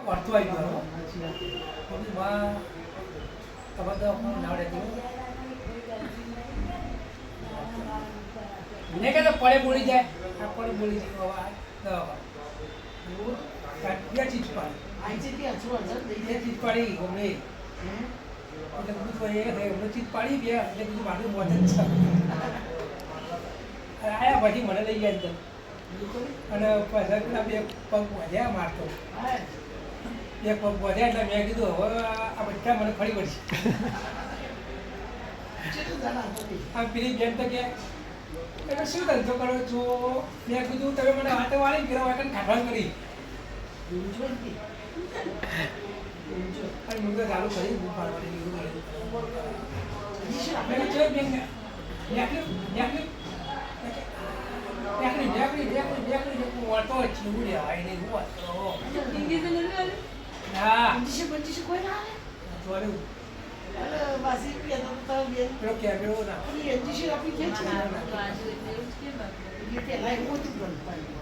અડધો આવી ગયો પછી માં તમારે તો નાવડે ને કે તો પડે બોલી જાય આ પડે બોલી જાય બે ચીજ પાડી બે ચીજ પાડી ગમે એટલે બધું તો એ હમણાં ચીજ પાડી બે એટલે બધું મારું મોત જ છે આયા પછી મને લઈ ગયા અંદર અને પાછા પેલા બે પગ વધ્યા મારતો બે પગ વધ્યા એટલે મેં કીધું હવે આ બધા મને ફરી પડશે આ પેલી બેન તો કે તમે શું ધંધો કરો છો મેં કીધું તમે મને વાતો વાળી પેલા વાટને ખાવાનું કરી અને મુંગા ચાલુ કરી હું પાડવાની મેં કીધું બેન વાતો જ છે ઉડે આય નહીં હું વાત કરો હા કોઈ ના આવે પેલો કેમેરો ના